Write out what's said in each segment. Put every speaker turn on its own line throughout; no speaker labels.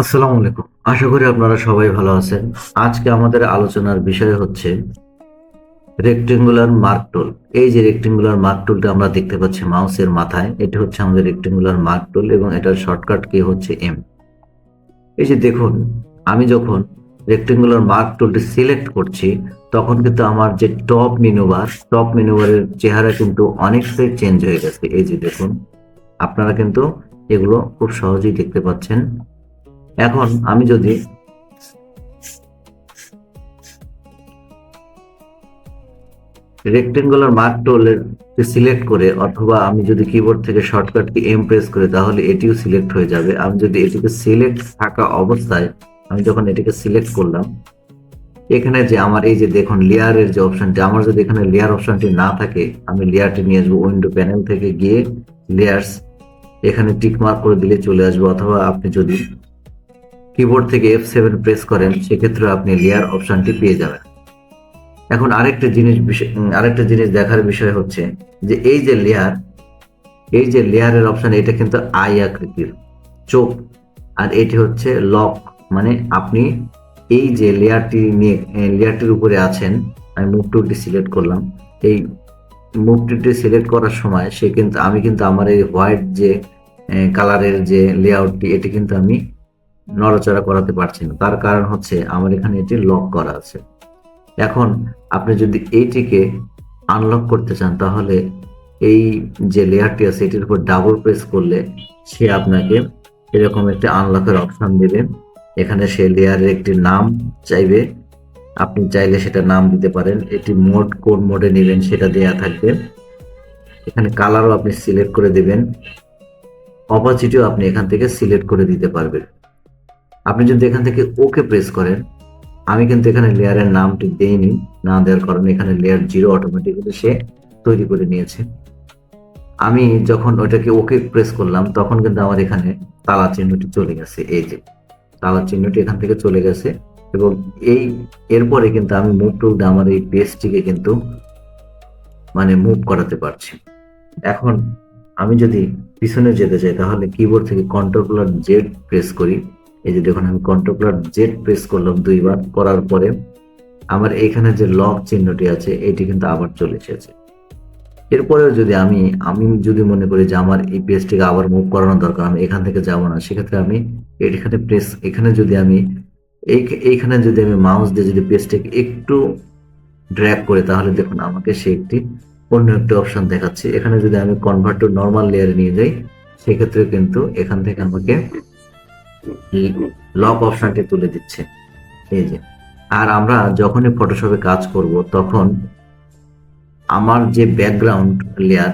আসসালামু আলাইকুম। আশা করি আপনারা সবাই ভালো আছেন। আজকে আমাদের আলোচনার বিষয় হচ্ছে রেক্টেঙ্গুলার মার্ক টুল। এই যে রেক্টেঙ্গুলার মার্ক টুলটা আমরা দেখতে পাচ্ছি মাউসের মাথায়, এটা হচ্ছে আমাদের রেক্টেঙ্গুলার মার্ক টুল এবং এটার শর্টকাট কি হচ্ছে এম। এই যে দেখুন, আমি যখন রেক্টেঙ্গুলার মার্ক টুলটি সিলেক্ট করছি তখন কিন্তু আমার যে টপ মেনু বারের চেহারা কিন্তু অনেকটাই চেঞ্জ হয়ে গেছে। এই যে দেখুন, আপনারা কিন্তু এগুলো খুব সহজেই দেখতে পাচ্ছেন। এখন আমি যদি রেক্টেঙ্গুলার মার্ক টুলের সিলেক্ট করে অথবা আমি যদি কিবোর্ড থেকে শর্টকাট কি এম প্রেস করি তাহলে এটিও সিলেক্ট হয়ে যাবে। আমি যদি এটিকে সিলেক্ট থাকা অবস্থায় আমি যখন এটিকে সিলেক্ট করলাম, এখানে যে আমার এই যে দেখুন লেয়ারের যে অপশনটি, আমার যদি এখানে লেয়ার অপশনটি না থাকে আমি লেয়ারটি নিয়ে আসবো উইন্ডো প্যানেল থেকে গিয়ে লেয়ার্স, এখানে টিক মার্ক করে দিলে চলে আসবো। অথবা আপনি যদি কিবোর্ড থেকে F7 প্রেস করেন সেক্ষেত্রে আপনি লেয়ার অপশনটি পেয়ে যাবেন। এখন আরেকটা জিনিস দেখার বিষয় হচ্ছে যে এই যে লেয়ারের অপশন, এটা কিন্তু আই আকৃতির চোখ, আর এটি হচ্ছে লক। মানে আপনি এই যে লেয়ারটির উপরে আছেন, আমি মুভ টুলটি সিলেক্ট করলাম। এই মুভ টুলটি সিলেক্ট করার সময় আমি কিন্তু আমার এই হোয়াইট যে কালারের যে লেআউটটি, এটি কিন্তু আমি নড়াচড়া করাতে পারছি না। তার কারণ হচ্ছে আমার এখানে এটি লক করা আছে। এখন আপনি যদি এইটিকে আনলক করতে চান তাহলে এই যে লেয়ারটি আছে এটির উপর ডাবল প্রেস করলে সে আপনাকে এরকম একটি আনলকের অপশন দেবে। এখানে সে লেয়ারের একটি নাম চাইবে, আপনি চাইলে সেটা নাম দিতে পারেন। এটি কোন মোডে নেবেন সেটা দেয়া থাকবে। এখানে কালারও আপনি সিলেক্ট করে দেবেন, অপাসিটিও আপনি এখান থেকে সিলেক্ট করে দিতে পারবেন। আপনি যদি এখান থেকে ওকে প্রেস করেন, আমি কিন্তু এখানে লেয়ারের নামটি দেইনি, না দেওয়ার কারণে এখানে লেয়ার 0 অটোমেটিক্যালি সে তৈরি করে নিয়েছে। আমি যখন ওটাকে ওকে প্রেস করলাম তখন কিন্তু আমার এখানে তালা চিহ্নটি চলে গেছে। এই যে তালা চিহ্নটি এখান থেকে চলে গেছে এবং এরপরে কিন্তু আমি মুভ টুল দিয়ে আমার এই পেজটিকে কিন্তু মুভ করাতে পারছি। এখন আমি যদি পিছনে যেতে চাই তাহলে কিবোর্ড থেকে কন্ট্রোল+Z প্রেস করি। এই যে দেখুন, আমি কন্ট্রোল+Z প্রেস করলাম দুইবার, করার পরে আমার এখানে যে লক চিহ্নটি আছে এটি কিন্তু আবার চলে এসেছে। এরপরেও যদি আমি আমি যদি মনে করি যে আমার এই পেজটিকে আবার মুভ করানো দরকার, আমি এখান থেকে যাব না, সেক্ষেত্রে আমি এইখানে যদি আমি মাউস দিয়ে যদি পেজটাকে একটু ড্র্যাগ করি তাহলে দেখুন আমাকে সে অন্য একটি অপশন দেখাচ্ছে। এখানে যদি আমি কনভার্ট টু নর্মাল লেয়ারে নিয়ে যাই সেক্ষেত্রে কিন্তু এখান থেকে আমাকে লক অপশনটি তুলে দিচ্ছে। এই যে, আর আমরা যখনই ফটোশপে কাজ করব তখন আমার যে ব্যাকগ্রাউন্ড লেয়ার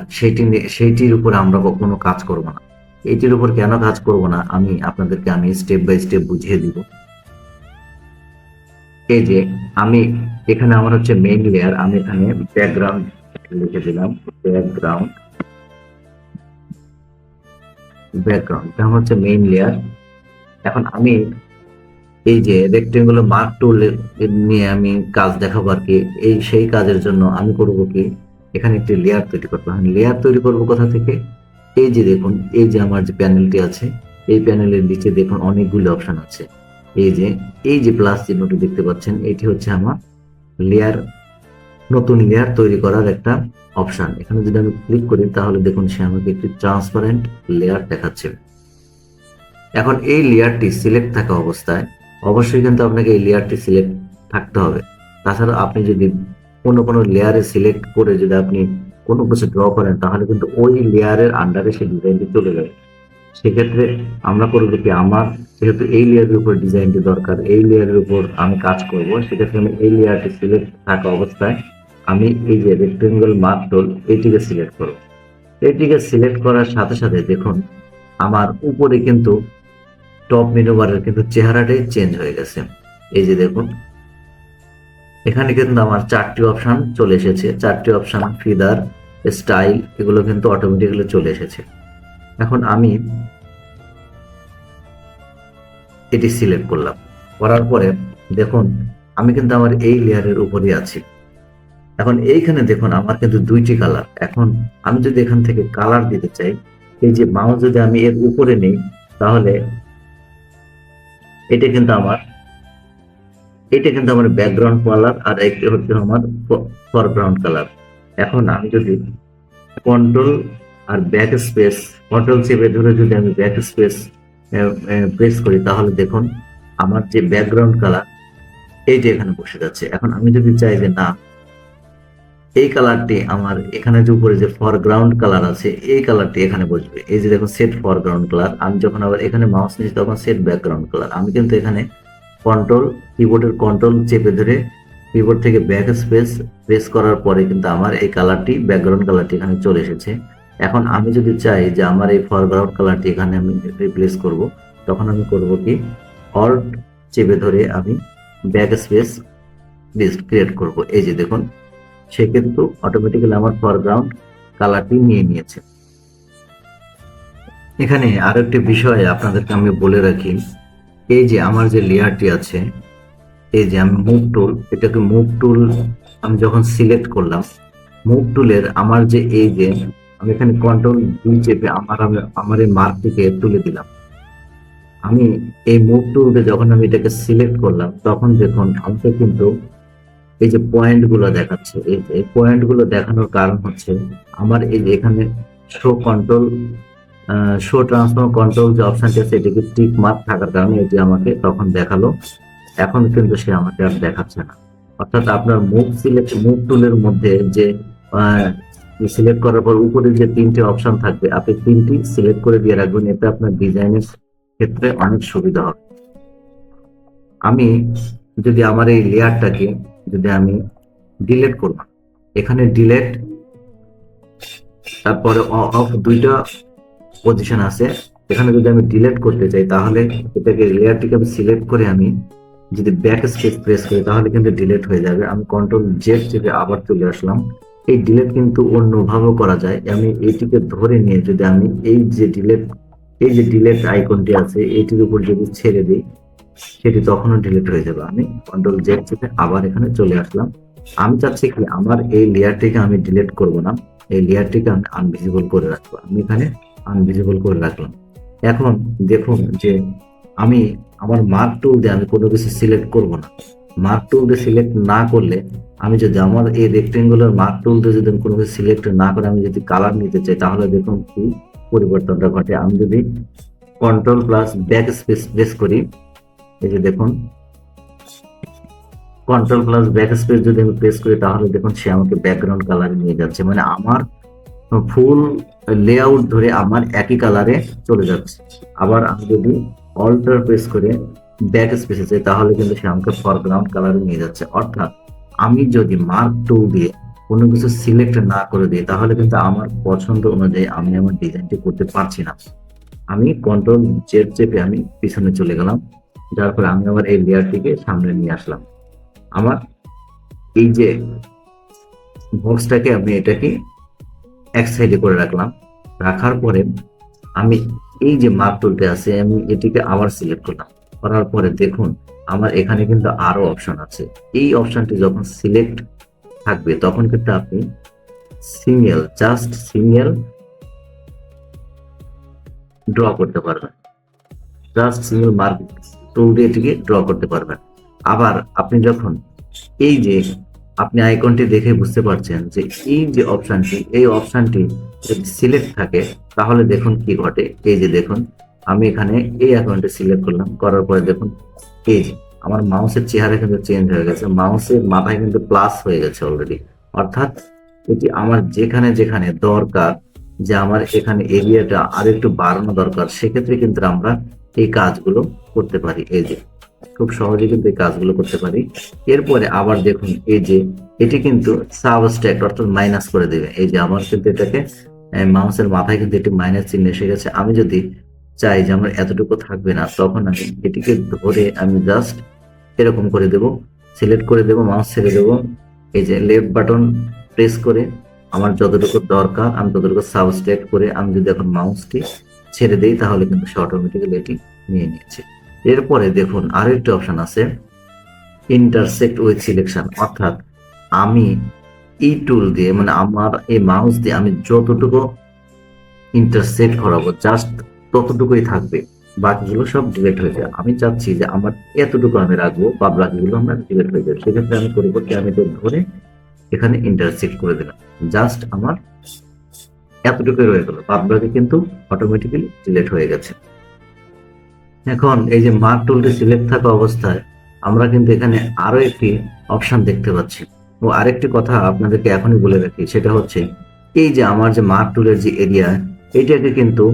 সেইটির উপর আমরা কখনো কাজ করব না। এইটির উপর কেন কাজ করব না আমি আপনাদেরকে স্টেপ বাই স্টেপ বুঝিয়ে দিব। এই যে এখানে আমার হচ্ছে মেইন লেয়ার, আমি এখানে ব্যাকগ্রাউন্ড লিখে দিলাম। ব্যাকগ্রাউন্ড ব্যাকগ্রাউন্ড এটা হচ্ছে মেইন লেয়ার। এখন আমি এই যে রেক্টেঙ্গুলার মার্ক টুল নিয়ে আমি কাজ দেখাবো আর কি। সেই কাজের জন্য আমি করব কি, এখানে একটি লেয়ার তৈরি করবো। লেয়ার তৈরি করব কোথা থেকে? এই যে দেখুন, এই যে আমার যে প্যানেলটি আছে এই প্যানেলের নিচে দেখুন অনেকগুলো অপশন আছে। এই যে প্লাস চিহ্নটি দেখতে পাচ্ছেন এটি হচ্ছে আমার লেয়ার, নতুন লেয়ার তৈরি করার একটা অপশন। এখানে যদি আমি ক্লিক করি তাহলে দেখুন সে আমাকে একটি ট্রান্সপারেন্ট লেয়ার দেখাচ্ছে। এখন এই লেয়ারটি সিলেক্ট থাকা অবস্থায় অবশ্যই কিন্তু আপনাকে এই লেয়ারটি সিলেক্ট থাকতে হবে। তাছাড়া আপনি যদি কোনো লেয়ারে সিলেক্ট করে যদি আপনি কোনো কিছু ড্র করেন তাহলে কিন্তু ওই লেয়ারের আন্ডারে সেই ডিজাইনটি চলে যাবে। সেক্ষেত্রে আমরা করবো কি, আমার যেহেতু এই লেয়ারের উপর ডিজাইনটি দরকার, এই লেয়ারের উপর আমি কাজ করব, সেক্ষেত্রে আমি এই লেয়ারটি সিলেক্ট থাকা অবস্থায় আমি এই যে রেক্টেঙ্গল মার্ক টুল এইটিকে সিলেক্ট করব। এইটিকে সিলেক্ট করার সাথে সাথে দেখুন আমার উপরে কিন্তু টপ মেনু বারের কিন্তু চেহারাটাই চেঞ্জ হয়ে গেছে। এই যে দেখুন, এখানে কিন্তু আমার 4টি অপশন চলে এসেছে। 4টি অপশন, ফিদার, স্টাইল, এগুলো কিন্তু অটোমেটিক্যালি চলে এসেছে। এখন আমি এটি সিলেক্ট করলাম, করার পরে দেখুন আমি কিন্তু আমার এই লেয়ারের উপরে আছি। এখন এইখানে দেখুন আমার কিন্তু 2টি কালার। এখন আমি যদি এখান থেকে কালার দিতে চাই, এই যে মাউস যদি আমি এর উপরে নেই তাহলে এটা কিন্তু আমার এটা কিন্তু আমার ব্যাকগ্রাউন্ড কালার, আর একটা হচ্ছে আমার ফরগ্রাউন্ড কালার। এখন আমি যদি কন্ট্রোল আর ব্যাক স্পেস, কন্ট্রোল চেপে ধরে যদি আমি ব্যাক স্পেস প্রেস করি, তাহলে দেখুন আমার যে ব্যাকগ্রাউন্ড কালার এই যে এখানে বসে যাচ্ছে। এখন আমি যদি চাই যে না, এই কালারটি আমার এখানে যে উপরে যে ফরগ্রাউন্ড কালার আছে এই কালারটি এখানে বসবে, এই যে দেখুন সেট ফরগ্রাউন্ড কালার। আমি যখন আবার এখানে মাউস নিচ্ছি তখন সেট ব্যাকগ্রাউন্ড কালার। আমি কিন্তু এখানে কন্ট্রোল, কিবোর্ডের কন্ট্রোল চেপে ধরে কিবোর্ড থেকে ব্যাক স্পেস প্রেস করার পরে কিন্তু আমার এই কালারটি, ব্যাকগ্রাউন্ড কালারটি এখানে চলে এসেছে। এখন আমি যদি চাই যে আমার এই ফরগ্রাউন্ড কালারটি এখানে আমি রিপ্লেস করব, তখন আমি করব কি, অল্ট চেপে ধরে আমি ব্যাক স্পেস লিস্ট ক্রিয়েট করব। এই যে দেখুন, সে কিন্তু অটোমেটিক্যালি আমার ফরগ্রাউন্ড কালারটি নিয়ে নিয়েছে। এখানে আরো একটি বিষয় আপনাদেরকে আমি বলে রাখি, এই যে আমার যে লেয়ারটি আছে, এই যে আমি মুভ টুল, এটাকে মুভ টুল আমি যখন সিলেক্ট করলাম, মুভ টুলের আমার যে এই যে আমি এখানে কন্ট্রোল ডি চেপে আমার এই মার্কটিকে তুলে দিলাম। আমি এই মুভ টুলতে যখন আমি এটাকে সিলেক্ট করলাম, তখন দেখুন আমাকে কিন্তু এই যে পয়েন্ট গুলো দেখাচ্ছে। এই পয়েন্ট গুলো দেখানোর কারণ হচ্ছে আমার এই যে এখানে show control, show transform control যে অপশনটি আছে এটিকে টিক মার্ক থাকার কারণে এটি আমাকে তখন দেখালো। এখন কিন্তু সে আমাকে আর দেখাচ্ছে না। অর্থাৎ আপনার মুভ টুলের মধ্যে যে সিলেক্ট করার পর উপরে যে তিনটে অপশন থাকবে, আপনি তিনটি সিলেক্ট করে দিয়ে রাখবেন, এতে আপনার ডিজাইনের ক্ষেত্রে অনেক সুবিধা হবে। আমি যদি আমার এই লেয়ারটাকে যদি আমি ডিলেট করব, এখানে ডিলেট, তারপরে অফ দুইটা পজিশন আছে, এখানে যদি আমি ডিলেট করতে চাই তাহলে এটাকে লেয়ারটিকে আমি সিলেক্ট করে আমি যদি ব্যাক স্পেস প্রেস করি তাহলে কিন্তু ডিলেট হয়ে যাবে। আমি কন্ট্রোল জেড চেপে আবার চলে আসলাম। এই ডিলেট কিন্তু অন্যভাবেও করা যায়। আমি এইটিকে ধরে নিয়ে যদি আমি এই যে ডিলেট আইকনটি আছে এইটির উপর যদি ছেড়ে দিই, সেটি তখনও ডিলিট হয়ে যাবে। আমি কন্ট্রোল জেড চেপে আবার এখানে চলে আসলাম। আমি চাচ্ছি কি, আমার এই লেয়ারটিকে আমি ডিলিট করব না, এই লেয়ারটিকে আমি আনভিজিবল করে রাখবো। আমি এখানে আনভিজিবল করে রাখলাম। এখন দেখুন যে আমি আমার মার্ক টুল দিয়ে আমি কোনো কিছু সিলেক্ট করব না। মার্ক টুল দিয়ে সিলেক্ট না করলে, আমি যদি আমার এই রেক্টেঙ্গুলার মার্ক টুল দিয়ে যদি কোনো কিছু সিলেক্ট না করে আমি যদি কালার নিতে চাই, তাহলে দেখুন কি পরিবর্তনটা ঘটে। আমি যদি control plus backspace press করি, এই যে দেখুন কন্ট্রোল প্লাস ব্যাক স্পেস যদি আমি প্রেস করি তাহলে দেখুন সে আমাকে ব্যাকগ্রাউন্ড কালারে নিয়ে যাচ্ছে, মানে আমার ফুল লেআউট ধরে আমার একই কালারে চলে যাচ্ছে। আবার আমি যদি অল্টার প্রেস করে ব্যাক স্পেসে যাই তাহলে কিন্তু সে আমাকে ফরগ্রাউন্ড কালারে নিয়ে যাচ্ছে। অর্থাৎ আমি যদি মার্ক টুল দিয়ে কোনো কিছু সিলেক্ট না করে দিই তাহলে কিন্তু আমার পছন্দ অনুযায়ী আমি আমার ডিজাইনটি করতে পারছি না। আমি কন্ট্রোল জেড চেপে আমি পিছনে চলে গেলাম, যার ফলে আমি আমার এই লেয়ারটিকে সামনে নিয়ে আসলাম। আমার এই যে বক্সটাকে আমি এটাকে এক সাইডে করে রাখলাম। রাখার পরে আমি এই যে মার্ক টুলটা আছে আমি এটিকে আবার সিলেক্ট করলাম। করার পরে দেখুন আমার এখানে কিন্তু আরো অপশন আছে। এই অপশনটি যখন সিলেক্ট থাকবে তখন কিন্তু আপনি জাস্ট সিঙ্গেল ড্র করতে পারবেন, জাস্ট সিঙ্গেল মার্ক টুল দিয়ে এটিকে ড্র করতে পারবেন। আবার আপনি যখন এই যে আপনি আইকনটি দেখে বুঝতে পারছেন যে এই যে অপশনটি, এই অপশনটি যদি সিলেক্ট থাকে তাহলে দেখুন কি ঘটে। এই যে দেখুন আমি এখানে এই আইকনটি সিলেক্ট করলাম, করার পরে দেখুন এই যে আমার মাউসের চেহারা কিন্তু চেঞ্জ হয়ে গেছে, মাউসের মাথায় কিন্তু প্লাস হয়ে গেছে অলরেডি। অর্থাৎ এটি আমার যেখানে যেখানে দরকার যে আমার এখানে এরিয়াটা আর একটু বাড়ানো দরকার, সেক্ষেত্রে কিন্তু আমরা এই কাজগুলো করতে পারি। এই যে খুব সহজে কিন্তু এই কাজগুলো করতে পারি। এরপরে আবার দেখুন এই যে এটি কিন্তু সাবস্ট্রাক্ট অর্থাৎ মাইনাস করে দেবে। এই যে আমার কিন্তু এটাকে মাউসের মাথায় কিন্তু এটি মাইনাস চিহ্ন এসে গেছে। আমি যদি চাই যে আমার এতটুকু থাকবে না, তখন আমি এটিকে ধরে আমি জাস্ট এরকম করে দেব, সিলেক্ট করে দেব, মাউস ছেড়ে দেব, এই যে লেফট বাটন প্রেস করে আমার যতটুকু দরকার আমি ততটুকু সাবস্ট্রাক্ট করে আমি যদি এখন মাউসটি ছেড়ে দিই তাহলে কিন্তু সে অটোমেটিক্যালি এটি নিয়ে নিয়েছে। এরপরে দেখুন আরো একটা অপশন আছে, ইন্টারসেক্ট উইথ সিলেকশন। অর্থাৎ আমি এই টুল দিয়ে মানে আমার এই মাউস দিয়ে আমি যতটুকু ইন্টারসেক্ট করাবো জাস্ট ততটুকুই থাকবে। বাকিগুলো সব ডিলিট হয়ে যায়। আমি চাচ্ছি যে আমার এতটুকু আমি রাখবো, বা বাকিগুলো আমরা ডিলিট হয়ে যাবে। সেক্ষেত্রে আমি করবো কি, আমি তো ধরে এখানে ইন্টারসেক্ট করে দিলাম, জাস্ট আমার এতটুকুই রয়ে গেল, বাদ বাকি কিন্তু অটোমেটিক্যালি ডিলিট হয়ে গেছে। এখন এই যে মার্ক টুলটি সিলেক্ট থাকা অবস্থায় আমরা কিন্তু এখানে আরো একটি অপশন দেখতে পাচ্ছি। ও আরেকটি কথা আপনাদেরকে এখনই বলে রাখি, সেটা হচ্ছে এই যে আমার যে মার্ক টুলের যে এরিয়া, এটাকে কিন্তু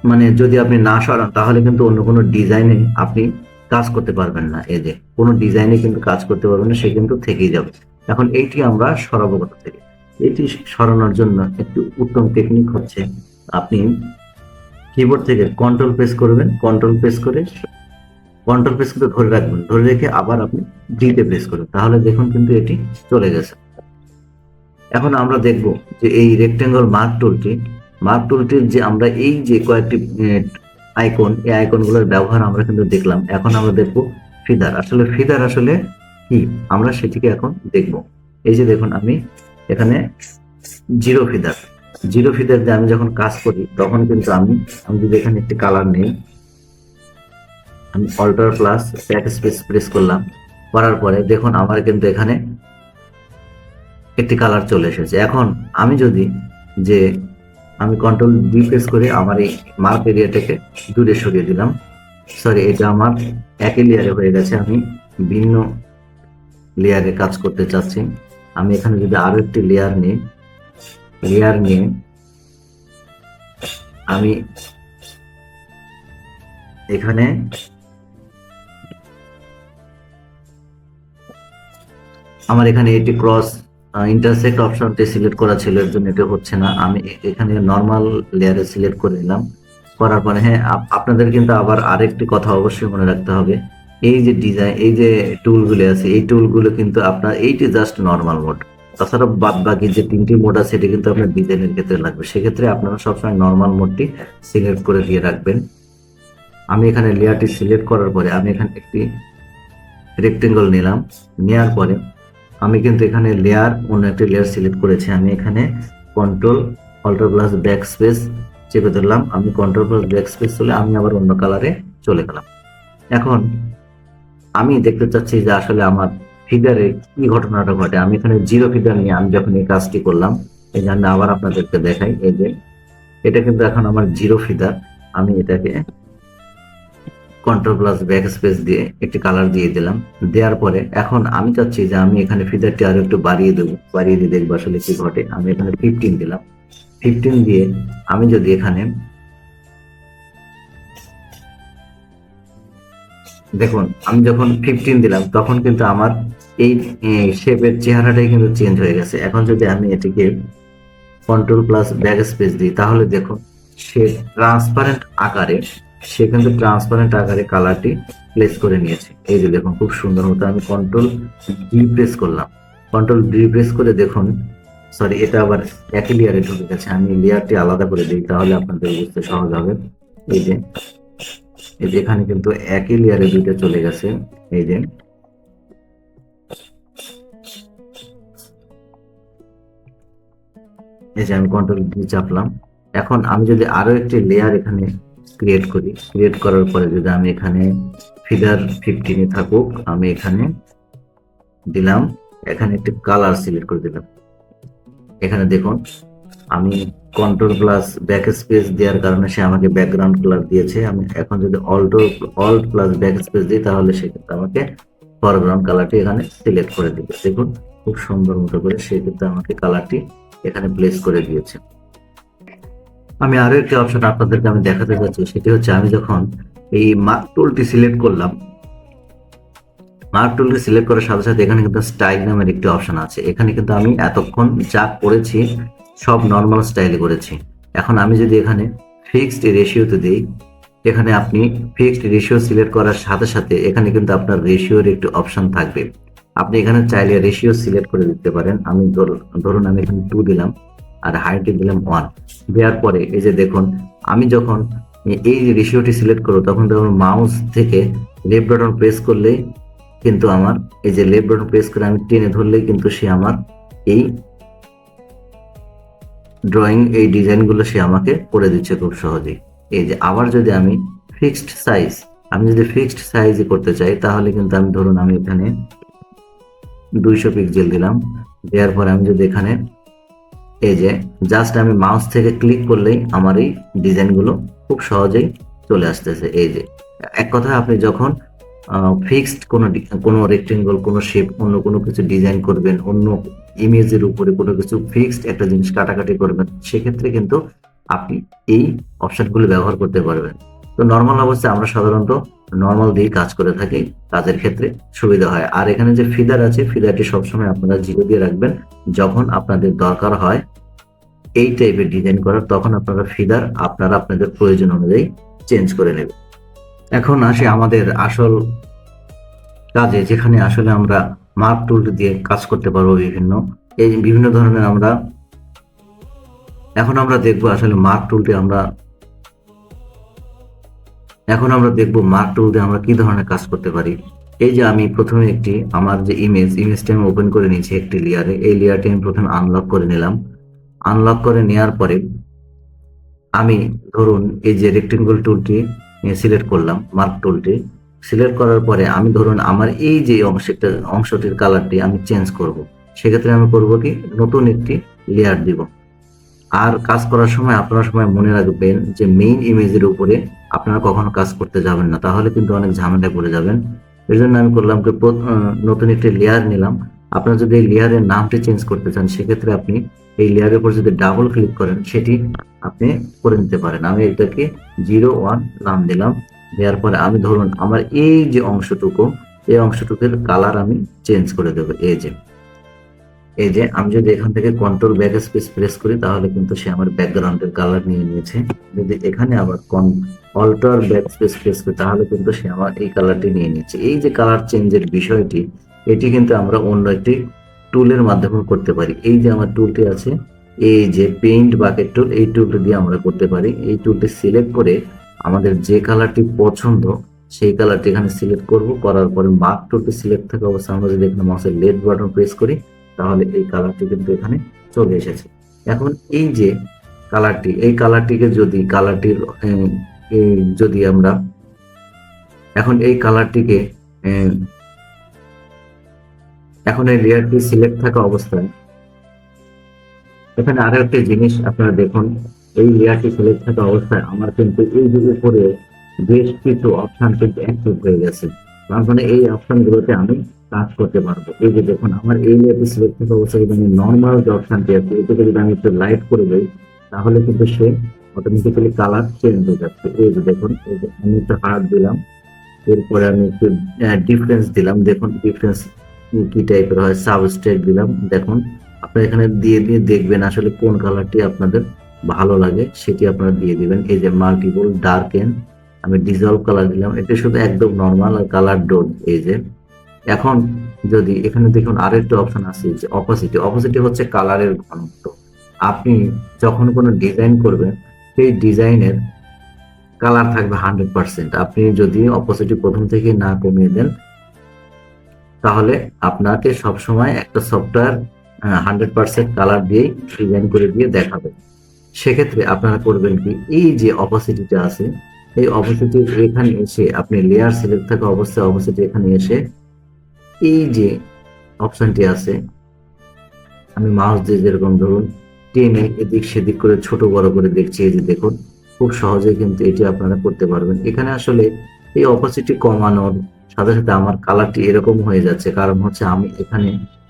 মানে যদি আপনি না সরান তাহলে কিন্তু অন্য কোনো ডিজাইনে আপনি কাজ করতে পারবেন না। এই যে কোনো ডিজাইনে কিন্তু কাজ করতে পারবেন না, সে কিন্তু থেকেই যাবে। এখন এইটি আমরা সরাবো কোথা থেকে? এটি সরানোর জন্য একটি উত্তম টেকনিক হচ্ছে, আপনি কিবোর্ড থেকে কন্ট্রোল প্রেস করবেন, কন্ট্রোল প্রেস করে ধরে রাখবেন, ধরে রেখে আবার আপনি ডিতে প্রেস করবেন, তাহলে দেখুন কিন্তু এটি চলে গেছে। এখন আমরা দেখব যে এই রেক্টেঙ্গল মার্ক টুলটির যে আমরা এই যে কয়েকটি আইকন, এই আইকনগুলোর ব্যবহার আমরা কিন্তু দেখলাম। এখন আমরা দেখব ফিদার আসলে কি, আমরা সেটিকে এখন দেখব। এই যে দেখুন, আমি এখানে জিরো ফিদার দিয়ে আমি যখন কাজ করি তখন কিন্তু আমি যদি এখানে একটি কালার নেই, আমি alt plus backspace press করলাম, করার পরে দেখুন আমার কিন্তু এখানে একটি কালার চলে এসেছে। এখন আমি যদি যে আমি কন্ট্রোল ডি প্রেস করে আমার এই মার্ক এরিয়াটাকে দূরে সরিয়ে দিলাম, সরি এটা আমার একই লেয়ারে হয়ে গেছে, আমি ভিন্ন লেয়ারে কাজ করতে চাচ্ছি। আমি এখানে যদি আরো একটি লেয়ার নিয়ে আমি এখানে আমার এখানে এটি ক্রস ইন্টারসেক্ট অপশনটি সিলেক্ট করা ছিল, এর জন্য এটা হচ্ছে না। আমি এখানে নর্মাল লেয়ারে সিলেক্ট করে দিলাম, করার পরে হ্যাঁ আপনাদের কিন্তু আবার আরেকটি কথা অবশ্যই মনে রাখতে হবে, এই যে ডিজাইন, এই যে টুলগুলো আছে, এই টুলগুলো কিন্তু আপনার এইটি জাস্ট নর্মাল মোড, তাছাড়া বাদ বাকি যে তিনটি মোড আছে এটি কিন্তু আপনার ডিজাইনের ক্ষেত্রে লাগবে। সেক্ষেত্রে আপনারা সবসময় নর্মাল মোডটি সিলেক্ট করে দিয়ে রাখবেন। আমি এখানে লেয়ারটি সিলেক্ট করার পরে আমি এখানে একটি রেক্টেঙ্গল নিলাম, নেওয়ার পরে আমি কিন্তু এখানে অন্য একটি লেয়ার সিলেক্ট করেছি। আমি এখানে control alt plus backspace চেপে ধরলাম, আমি কন্ট্রোল প্লাস ব্যাক স্পেস চলে আমি আবার অন্য কালারে চলে গেলাম। এখন আমি দেখতে চাচ্ছি যে আসলে আমার ফিগারে কি ঘটনাটা ঘটে। আমি এখানে জিরো ফিগার নিয়ে আমি যখন এই কাজটি করলাম, এই জন্য আবার আপনাদেরকে দেখাই, এই যে এটা কিন্তু এখন আমার জিরো ফিগার। আমি এটাকে কন্ট্রোল প্লাস ব্যাক স্পেস দিয়ে একটি কালার দিয়ে দিলাম, দেওয়ার পরে এখন আমি চাচ্ছি যে আমি এখানে ফিদারটি আরো একটু বাড়িয়ে দেবো, বাড়িয়ে দিয়ে দেখবো আসলে কি ঘটে। আমি এখানে 15 দিলাম, 15 দিয়ে আমি যদি এখানে দেখুন, আমি যখন 15 দিলাম তখন কিন্তু আমার এই শেপের চেহারাটাই কিন্তু চেঞ্জ হয়ে গেছে। এখন যদি আমি এটিকে কন্ট্রোল প্লাস ব্যাক স্পেস দিই তাহলে দেখুন সে কিন্তু ট্রান্সপারেন্ট আকারে কালারটি প্লেস করে নিয়েছে। এই যে দেখুন খুব সুন্দর মতো আমি কন্ট্রোল ডি প্রেস করলাম, কন্ট্রোল ডি প্রেস করে দেখুন, সরি এটা আবার একই লেয়ারে ঢুকে গেছে। আমি লেয়ারটি আলাদা করে দিই তাহলে আপনাদের বুঝতে সহজ হবে। এই যে এখানে কিন্তু একই লেয়ারে দুইটা চলে গেছে। এই যে আমি কন্ট্রোল ডি চাপলাম। এখন আমি যদি আরো একটি লেয়ার এখানে ক্রিয়েট করার পরে যদি আমি এখানে ফিগার 15 থাকুক, আমি এখানে দিলাম, এখানে একটি কালার সিলেক্ট করে দিলাম। এখানে দেখুন আমি কন্ট্রোল প্লাস ব্যাক স্পেস দেওয়ার কারণে সে আমাকে ব্যাকগ্রাউন্ড কালার দিয়েছে। আমি এখন যদি অল্ট প্লাস ব্যাক স্পেস দিই তাহলে সে কিন্তু আমাকে ফরগ্রাউন্ড কালারটি এখানে সিলেক্ট করে দিবে। দেখুন খুব সুন্দর মতো করে সে কিন্তু আমাকে কালারটি এখানে প্লেস করে দিয়েছে। আমি আরো একটি অপশন আপনাদেরকে আমি দেখাতে চাচ্ছি, সেটি হচ্ছে আমি যখন এই মার্ক টুলটি সিলেক্ট করলাম, মার্ক টুলটি সিলেক্ট করার সাথে সাথে এখানে কিন্তু স্টাইল নামের একটি অপশন আছে। এখানে কিন্তু আমি এতক্ষণ যা করেছি সব নর্মাল স্টাইলে করেছি। এখন আমি যদি এখানে ফিক্সড রেশিওতে দিই, এখানে আপনি ফিক্সড রেশিও সিলেক্ট করার সাথে সাথে এখানে কিন্তু আপনার রেশিওর একটি অপশন থাকবে। আপনি এখানে চাইলে রেশিও সিলেক্ট করে দিতে পারেন। আমি ধরুন আমি এখানে 2 দিলাম আর হাইটে দিলাম 1, দেওয়ার পরে এই যে দেখুন আমি যখন এই রেশিওটি সিলেক্ট করব তখন দেখুন মাউস থেকে লেফট বাটন প্রেস করলেই কিন্তু আমার এই যে লেফট বাটন প্রেস করে আমি টেনে ধরলেই কিন্তু সে আমার এই ডিজাইনগুলো সে আমাকে করে দিচ্ছে খুব সহজেই। এই যে আবার যদি আমি ফিক্সড সাইজ, আমি যদি ফিক্সড সাইজে করতে চাই তাহলে কিন্তু আমি ধরুন আমি এখানে 200 পিক্সেল দিলাম। দেওয়ার পরে আমি যদি এখানে এই যে জাস্ট আমি মাউস থেকে ক্লিক করলেই আমার এই ডিজাইনগুলো খুব সহজেই চলে আসতেছে। এই যে এক কথায় আপনি যখন ফিক্সড কোনো রেক্টেঙ্গল, কোনো শেপ, অন্য কোনো কিছু ডিজাইন করবেন, অন্য ইমেজের উপরে কোনো কিছু ফিক্সড একটা জিনিস কাটাকাটি করবেন, সেক্ষেত্রে কিন্তু আপনি এই অপশনগুলো ব্যবহার করতে পারবেন। তো নর্মাল অবস্থায় আমরা সাধারণত নর্মাল দিয়ে কাজ করে থাকি, কাজের ক্ষেত্রে সুবিধা হয়। আর এখানে যে ফিদার আছে, ফিদারটি সবসময় আপনারা 0 দিয়ে রাখবেন। যখন আপনাদের দরকার হয় এই টাইপের ডিজাইন করার, তখন আপনারা ফিদার আপনাদের প্রয়োজন অনুযায়ী চেঞ্জ করে নেবেন। এখন আসি আমাদের আসল কাজে, যেখানে আসলে আমরা মার্ক টুল দিয়ে কাজ করতে পারবো বিভিন্ন ধরনের। এখন আমরা দেখবো আসলে মার্ক টুল দিয়ে আমরা কি ধরনের কাজ করতে পারি। এই যে আমি প্রথমে আমার যে ইমেজটা আমি ওপেন করে নিয়েছি একটি লেয়ারে। এই লেয়ারটি আমি প্রথমে আনলক করে নিলাম। আনলক করে নেওয়ার পরে আমি ধরুন এই যে রেক্টেঙ্গল টুলটি সিলেক্ট করলাম, মার্ক টুলটি সিলেক্ট করার পরে আমি ধরুন আমার এই যে অংশটির কালারটি আমি চেঞ্জ করব। সেক্ষেত্রে আমি করব কি, নতুন একটি লেয়ার দিব। আর কাজ করার সময় আপনারা সবাই মনে রাখবেন যে মেইন ইমেজের উপরে আপনারা কখনো কাজ করতে যাবেন না, তাহলে কিন্তু অনেক ঝামেলায় পড়ে যাবেন। এর জন্য আমি করলাম কি, নতুন একটি লেয়ার নিলাম। আপনারা যদি এই লেয়ারের নামটি চেঞ্জ করতে চান, সেক্ষেত্রে আপনি এই লেয়ারের উপর যদি ডাবল ক্লিক করেন, সেটি আপনি করে নিতে পারেন। আমি এটাকে 01 নাম দিলাম। দেওয়ার পরে আমি ধরুন আমার এই যে অংশটুকুর কালার আমি চেঞ্জ করে দেবো। এই যে আমি যদি এখান থেকে কন্ট্রোল ব্যাক স্পেস প্রেস করি, তাহলে কিন্তু সে আমার ব্যাকগ্রাউন্ডের কালার নিয়ে নিয়েছে। যদি এখানে আবার অল্টার ব্যাক স্পেস প্রেস করি, তাহলে কিন্তু সে আমার এই কালারটি নিয়ে নিচ্ছে। এই যে কালার চেঞ্জের বিষয়টি, এটি কিন্তু আমরা অন্য একটি টুলের মাধ্যমে করতে পারি। এই যে আমার টুলটি আছে, এই যে পেইন্ট বাকেট টুল, এই টুলটি দিয়ে আমরা করতে পারি। এই টুলটি সিলেক্ট করে আমাদের যে কালারটি পছন্দ সেই কালারটি এখানে সিলেক্ট করব। করার পরে মার্ক টুলটি সিলেক্ট থাকা অবস্থায় আমরা যদি এখানে মাউসের লেফট বাটন প্রেস করি, তাহলে এই কালারটি কিন্তু এখানে চলে এসেছে। এখন এই যে কালারটি, এই কালারটিকে যদি আমরা এখন এই কালারটিকে এখন এই লেয়ারটি সিলেক্ট থাকা অবস্থায় এখানে আরো একটা জিনিস আপনারা দেখুন, এই লেয়ারটি সিলেক্ট থাকা অবস্থায় আমার কিন্তু এই যে উপরে বেশ কিছু অপশন কিন্তু অ্যাক্টিভ হয়ে গেছে। তার মানে এই অপশন গুলোতে আমি কাজ করতে পারবো। এই যে দেখুন আমার এই লেয়ারটি সিলেক্ট থাকা অবস্থায় আমি নর্মাল যে অপশনটি আছে, এটাকে যদি আমি একটু লাইট করে দিই, তাহলে কিন্তু সে অটোমেটিক্যালি কালার চেঞ্জ হয়ে যাচ্ছে। এই যে দেখুন, এই যে আমি একটু হার্ড দিলাম, এরপরে আমি একটু ডিফারেন্স দিলাম। দেখুন ডিফারেন্স কি টাইপের হয়, সাবস্ট্রেট দিলাম। দেখুন আপনারা এখানে দিয়ে দেখবেন আসলে কোন কালারটি আপনাদের ভালো লাগে, সেটি আপনারা দিয়ে দিবেন। এই যে মাল্টিপল ডার্কেন, আমি ডিজলভ কালার দিলাম। এটা শুধু একদম নর্মাল আর কালার ডোন। এই যে এখন যদি এখানে দেখুন আরেকটা অপশন আছে যে অপোসিটি হচ্ছে কালারের ঘনত্ব। আপনি যখন কোনো ডিজাইন করবেন, সেই ডিজাইনের কালার থাকবে 100%। আপনি যদি অপোসিটি প্রথম থেকে না কমিয়ে দেন, তাহলে আপনাকে সবসময় একটা সফটওয়্যার 100% কালার দিয়েই ডিজাইন করে দিয়ে দেখাবে। সেক্ষেত্রে আপনারা করবেন কি, এই যে অপোসিটিটা আছে, এই অপোসিটি এখানে এসে আপনি লেয়ার সিলেক্ট থাকা অবস্থায় অপোসিটি এখানে এসে এই যে অপশনটি আছে, আমি মাউস দিয়ে যেরকম ধরুন টেনে এদিক সেদিক করে ছোট বড় করে দেখছি। এই যে দেখুন খুব সহজে কিন্তু এটি আপনারা করতে পারবেন। এখানে আসলে এই অপোসিটি কমানোর সাথে সাথে আমার কালারটি এরকম হয়ে যাচ্ছে, কারণ হচ্ছে আমি এখানে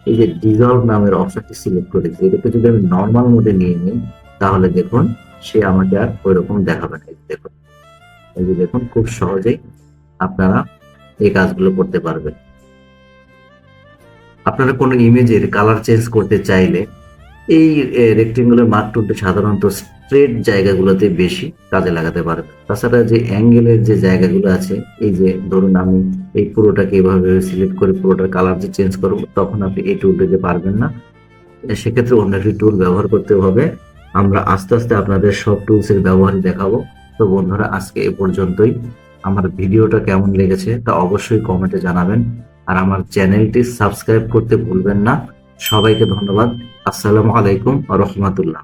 এই যে ডিজলভ নামের অপশনটি সিলেক্ট করেছি। এটাকে যদি আমি নর্মাল মোডে নিয়ে নিই, তাহলে দেখুন সে আমাকে আর ওই রকম দেখাবে না। এই যে দেখুন খুব সহজেই আপনারা এই কাজগুলো করতে পারবেন। আপনারা কোনো ইমেজের কালার চেঞ্জ করতে চাইলে এই রেক্টেঙ্গুলার মার্ক টুলটি সাধারণত স্ট্রেট জায়গাগুলোতে বেশি কাজে লাগাতে পারবেন। তাছাড়া যে অ্যাঙ্গেলের যে জায়গাগুলো আছে, এই যে ধরুন আমি এই পুরোটাকে এভাবে সিলেক্ট করে পুরোটার কালার যে চেঞ্জ করবো, তখন আপনি এই টুল দিতে পারবেন না। সেক্ষেত্রে অন্য একটি টুল ব্যবহার করতে হবে। আমরা আস্তে আস্তে আপনাদের সব টুলসের ব্যবহার দেখাবো। তো বন্ধুরা, আজকে এ পর্যন্তই। আমার ভিডিওটা কেমন লেগেছে তা অবশ্যই কমেন্টে জানাবেন, আর আমার চ্যানেলটি সাবস্ক্রাইব করতে ভুলবেন না। সবাইকে ধন্যবাদ। আসসালামু আলাইকুম ওয়া রাহমাতুল্লাহ।